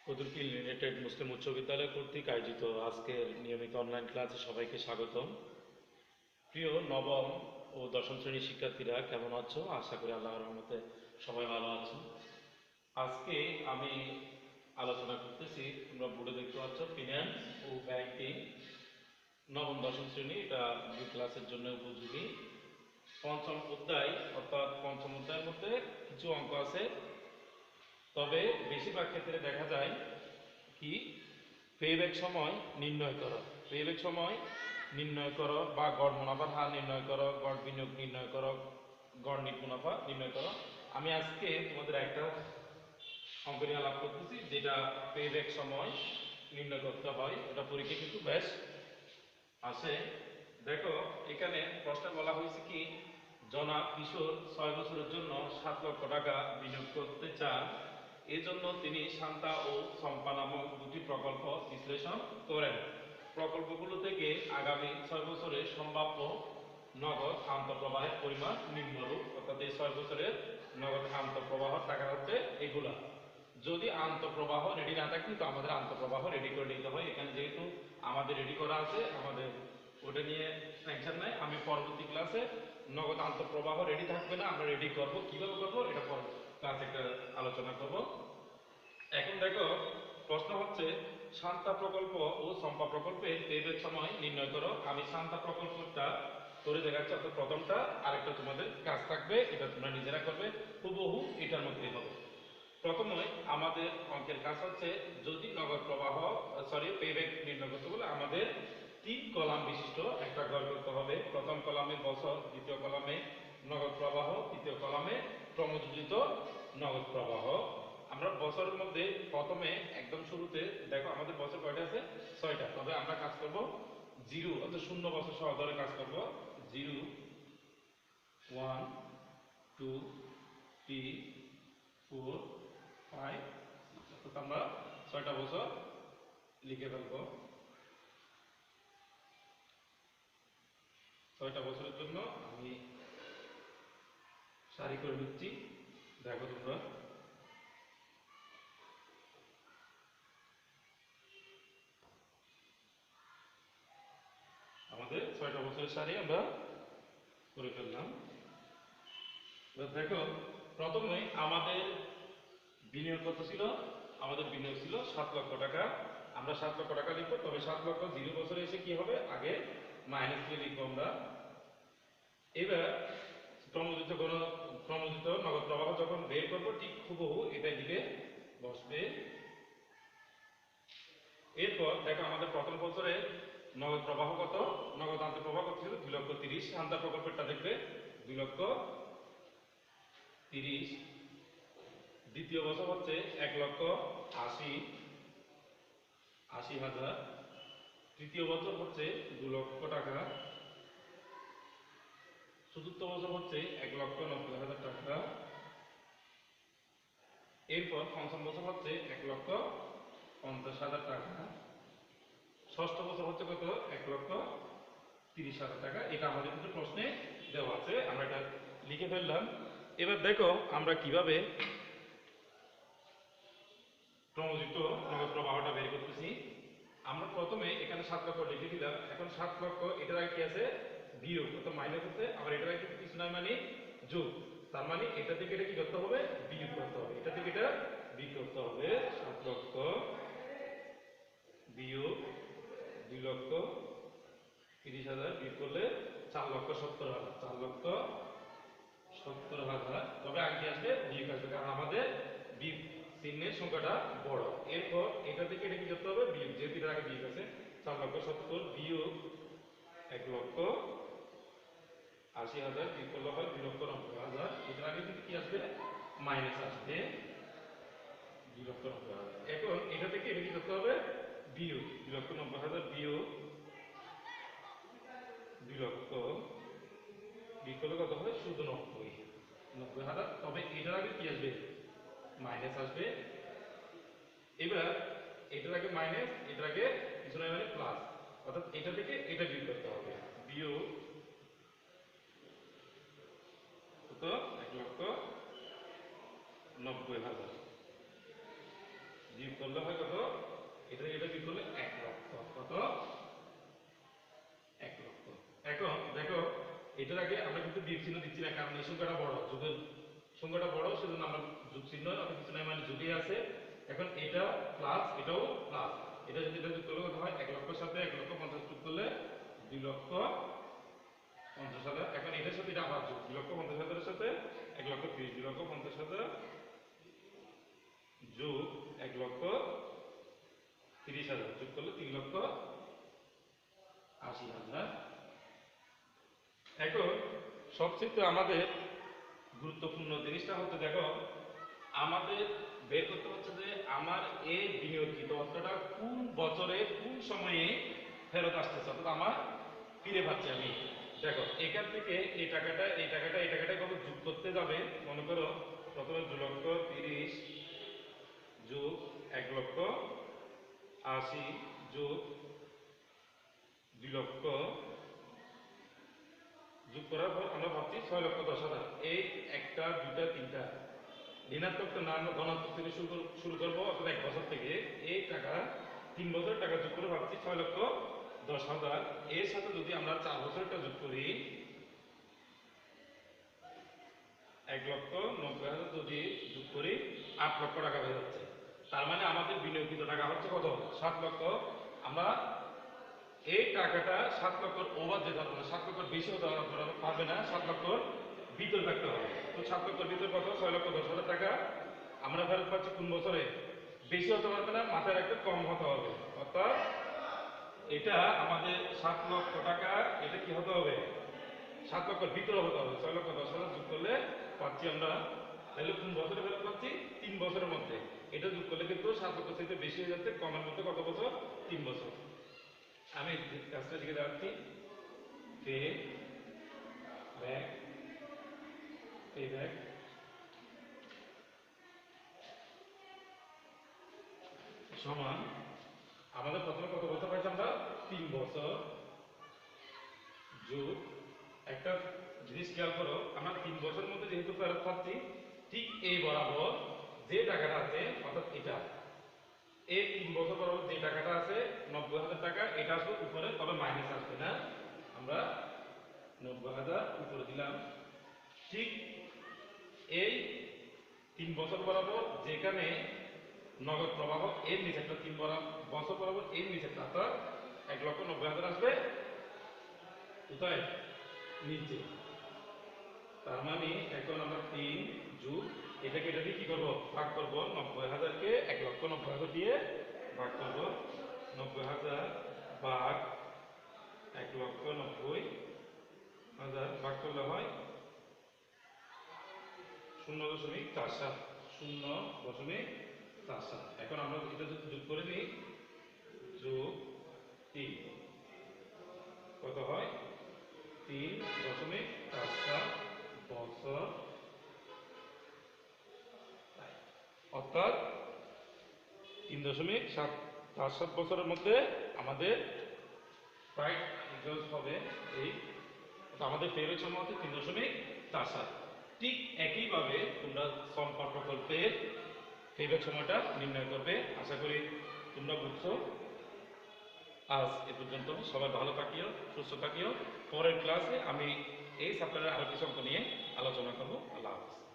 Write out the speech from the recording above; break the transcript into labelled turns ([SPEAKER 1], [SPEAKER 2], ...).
[SPEAKER 1] Kadurkhil United মুসলিম উচ্চ বিদ্যালয় কর্তৃক আয়োজিত আজকের নিয়মিত অনলাইন ক্লাসে সবাইকে স্বাগতম। প্রিয় নবম ও দশম শ্রেণীর শিক্ষার্থীরা কেমন আছো? আশা করি আল্লাহর রহমতে সবাই ভালো আছো। আজকে আমি আলোচনা করতেছি, তোমরা বোর্ডে দেখতে পাচ্ছ, ফিন্যান্স ও ব্যাংকিং নবম দশম শ্রেণী, এটা দুই ক্লাসের জন্য উপযোগী। পঞ্চম অধ্যায় অর্থাৎ পঞ্চম অধ্যায়ের মধ্যে কিছু অঙ্ক আছে, তবে বেশিরভাগ ক্ষেত্রে দেখা যায় কি পেব্যাক সময় নির্ণয় করো, পেব্যাক সময় নির্ণয় করো বা গড় মুনাফার হার নির্ণয় করো, গড় বিনিয়োগ নির্ণয় করো, গড় নিট মুনাফা নির্ণয় করো। আমি আজকে তোমাদের একটা অঙ্ক নিয়ে আলাপ করতেছি যেটা পেব্যাক সময় নির্ণয় করতে হয়, এটা পরীক্ষা কিন্তু বেশ আসে। দেখো এখানে প্রশ্নে বলা হয়েছে কি, জনাব কিশোর 6 বছরের জন্য 7 লক্ষ টাকা বিনিয়োগ করতে চান, এজন্য তিনি শান্তা ও চম্পা নামক দুটি প্রকল্প বিশ্লেষণ করেন। প্রকল্পগুলো থেকে আগামী 6 বছরের সম্ভাব্য নগদ আন্তঃপ্রবাহের পরিমাণ নিম্নরূপ, অর্থাৎ এই 6 বছরের নগদ আন্তঃপ্রবাহ টাকা হচ্ছে এগুলা। যদি আন্তঃপ্রবাহ রেডি না থাকে তো আমাদের আন্তঃপ্রবাহ রেডি করে নিতে হয়। এখানে যেহেতু আমাদের রেডি করা আছে, আমাদের ওটা নিয়ে টেনশন নাই। আমি পরবর্তী ক্লাসে নগদ আন্তঃপ্রবাহ রেডি থাকবে না, আমরা রেডি করব, কিভাবে করব এটা পর ক্লাসে একটা আলোচনা করব। এখন দেখো প্রশ্ন হচ্ছে, শান্তা প্রকল্প ও চম্পা প্রকল্পের পেব্যাক সময় নির্ণয় করো। আমি শান্তা প্রকল্পটা করে দেখাচ্ছি, অর্থাৎ প্রথমটা, আরেকটা তোমাদের কাজ থাকবে, এটা তোমরা নিজেরা করবে, হুবহু এটার মধ্যেই হবে। প্রথমে আমাদের অঙ্কের কাজ হচ্ছে, যদি নগদ প্রবাহ পেব্যাক নির্ণয় করতে বলে আমাদের 3 কলাম বিশিষ্ট একটা ঘর করতে হবে। প্রথম কলামে বছর, দ্বিতীয় কলামে নগদ প্রবাহ, তৃতীয় কলামে ক্রমযোজিত নগদ প্রবাহ। আমরা বছরের মধ্যে প্রথমে একদম শুরুতে দেখো আমাদের বছর কয়টা আছে? 6টা। তবে আমরা কাজ করব জিরো, অর্থাৎ শূন্য বছর সহ ধরে কাজ করব। 0, 1, 2, 3, 4, 5, অর্থাৎ আমরা 6টা বছর লিখে ফেলবো। 6টা বছরের জন্য আমি সারি করে নিচ্ছি, দেখো তোমরা। আমাদের 6টা বছরের সারি আমরা করে ফেললাম। এবার দেখো প্রথমে আমাদের বিনিয়োগ কত ছিল? আমাদের বিনিয়োগ ছিল 7 লক্ষ টাকা। আমরা 7 লক্ষ টাকা লিখবো, তবে 7 লক্ষ 0 বছরে এসে কি হবে, আগে মাইনাস দিয়ে লিখবো আমরা। এবার ক্রমযোজিত নগদ প্রবাহ যখন বের করবো, ঠিক হুবহু এটা দিকে বসবে। এরপর দেখো আমাদের প্রথম বছরে নগদ প্রবাহ কত, নগদ আন্তঃপ্রবাহ কত ছিল? 2,30,000। শান্তা প্রকল্পেরটা দেখবে 2,30,000। দ্বিতীয় বছর হচ্ছে 1,80,000। তৃতীয় বছর হচ্ছে 2 লক্ষ টাকা। চতুর্থ বছর হচ্ছে 1,90,000 টাকা। এরপর পঞ্চম বছর হচ্ছে 1,50,000 টাকা। ষষ্ঠ বছর হচ্ছে কত? 1,30,000 টাকা। এটা আমাদের কিন্তু প্রশ্নে দেওয়া আছে, আমরা এটা লিখে ফেললাম। এবার দেখো আমরা কিভাবে ক্রমযুক্ত নগদ প্রবাহটা বের করতেছি। আমরা প্রথমে এখানে 7 লক্ষ লিখে দিলাম। এখন 7 লক্ষ এটার আগে কি আছে? বিয়োগ, অর্থাৎ মাইনাস আছে। আবার এটার আগে কিছু নয় মানে যোগ, তার মানে এটা থেকে এটা কি করতে হবে? বিয়োগ করতে হবে। এটা থেকে এটা বিয়োগ করতে হবে। 7 লক্ষ বিয়োগ 2,30,000 বিয়োগ করলে 4,70,000। 4,70,000। তবে আগে আসবে বিয়োগ আসবে, কারণ আমাদের বিয়োগ চিহ্নের সংখ্যাটা বড়। এরপর এটা থেকে এটা কি করতে হবে? বিয়োগ, যেহেতু এটার আগে বিয়োগ আছে। 4,70,000 বিয়োগ 1,80,000 বিয়োগ করলে হয় 2,90,000। এটার আগে কিন্তু কি আসবে? মাইনাস আসবে 2,90,000। এখন এটা থেকে এটা কি করতে হবে? বিয়োগ 2,90,000 বিয়োগ 2,00,000 বিয়োগ করলে কত হয়? শুধু 90,000। তবে এটার আগে কি আসবে? মাইনাস আসবে। এবার এটার আগে মাইনাস, এটার আগে কিছু নয় মানে প্লাস, অর্থাৎ এটা থেকে এটা বিয়োগ করতে হবে। বিয়োগ কত? 1,90,000 বিয়োগ করলে হয় কত, এটা এটা বিয়োগ করলে 1 লক্ষ। কত? 1 লক্ষ। এখন দেখো এটার আগে আমরা কিন্তু বিয়োগ চিহ্ন দিচ্ছি না, কারণ এই সংখ্যাটা বড়, যোগের সংখ্যাটা বড়, সেজন্য আমরা যোগ চিহ্ন অত কিছু নাই, মানে যোগই আছে। এখন এটা প্লাস, এটাও প্লাস, এটা যদি এটা যোগ করলে কত হয়, 1 লক্ষের সাথে 1 লক্ষ 50 যোগ করলে 2 লক্ষ 50,000। এখন এটার সাথে এটা আবার যোগ, 2 লক্ষ 50,000 এর সাথে 1 লক্ষ 30, 2 লক্ষ 50,000 যোগ 1 লক্ষ 30,000 যোগ করলে 3 লক্ষ 80,000। এখন সবচেয়ে আমাদের গুরুত্বপূর্ণ জিনিসটা হচ্ছে, দেখো আমাদের বের করতে হচ্ছে যে আমার এই বিনিয়োগকৃত অর্থটা কোন বছরে কোন সময়ে ফেরত আসতেছে, অর্থাৎ আমার ফিরে পাচ্ছি আমি। দেখো এখান থেকে এই টাকাটা এই টাকাটা এই টাকাটা কত যোগ করতে যাবে, মনে করো প্রথমে 2 লক্ষ 30 যোগ 1 লক্ষ 80 যোগ 2 লক্ষ যোগ করার পর আমরা ভাবছি 6 লক্ষ 10,000। এই একটা দুইটা তিনটা ঋণাত্মক না, আমরা ধনাত্মক থেকে শুরু করবো, অর্থাৎ 1 বছর থেকে এই টাকা 3 বছরের টাকা যোগ করে ভাবছি 6 লক্ষ 10,000। এর সাথে যদি আমরা 4 বছরটা যোগ করি 1 লক্ষ 90,000 যদি যোগ করি 8 লক্ষ টাকা হয়ে যাচ্ছে। তার মানে আমাদের বিনিয়োগকৃত টাকা হচ্ছে কত, 7 লক্ষ। আমরা এই টাকাটা 7 লক্ষর ওভার যেতে পারবো না, 7 লক্ষর বেশি হতে পারবে না, 7 লক্ষর ভিতর থাকতে হবে। তো 7 লক্ষর ভিতর কত, 6 লক্ষ 10,000 টাকা আমরা ফেরত পাচ্ছি কোন বছরে, বেশি হতে পারবে না, মাথায় রাখতে কম হতে হবে। অর্থাৎ এটা আমাদের 7 লক্ষ টাকা, এটা কি হতে হবে, 7 লক্ষর ভিতরে হতে হবে। 6 লক্ষ 10,000 যোগ করলে পাচ্ছি আমরা, তাহলে কোন বছরে ফেরত পাচ্ছি, 3 বছরের মধ্যে। এটা যোগ করলে কিন্তু 7 লক্ষ থেকে বেশি হয়ে যাচ্ছে, কমের মধ্যে কত বছর, 3 বছর। আমি কাজটা দিকে দেখাচ্ছি, পে ব্যাক, পে ব্যাক সমান, আমাদের প্রথমে কত বছর পাইছি আমরা, 3 বছর যোগ, একটা জিনিস খেয়াল করো, আমরা 3 বছরের মধ্যে যেহেতু ফেরত পাচ্ছি, ঠিক এই বরাবর যে টাকাটা আছে, অর্থাৎ এটা এই 3 বছর বরাবর যে টাকাটা আছে 90,000 টাকা, এটা আসলে উপরে, তবে মাইনাস আসবে না, আমরা 90,000 উপরে দিলাম। ঠিক এই 3 বছর বরাবর যেখানে নগদ প্রবাহ এর নিচে একটা 3 বছর বরাবর এর নিচে একটা, অর্থাৎ 1,90,000 আসবে কোথায়, নিচে। তার মানে এখন আমরা 3 যোগ এটাকে এটা দিয়ে কি করবো, ভাগ করবো, 90,000-কে 1,90,000 দিয়ে ভাগ করবো, 90,000 ভাগ 1,90,000 ভাগ করলে হয় 0.47, 0.47। এখন আমরা এটা যদি যোগ করে নিই, যোগ 3 কত হয়, 3.47 বছর, অর্থাৎ 3.7 বছরের মধ্যে আমাদের প্রায় হবে এই, আমাদের ফেরত সময় হচ্ছে 3.47। ঠিক একইভাবে তোমরা সম্পর্ক প্রকল্পের ফেরত সময়টা নির্ণয় করবে। আশা করি তোমরা বুঝছো। আজ এ পর্যন্ত, সবাই ভালো থাকিও, সুস্থ থাকিও। পরের ক্লাসে আমি এই চ্যাপ্টারের আরো কিছু অঙ্ক নিয়ে আলোচনা করবো। আল্লাহ হাফেজ।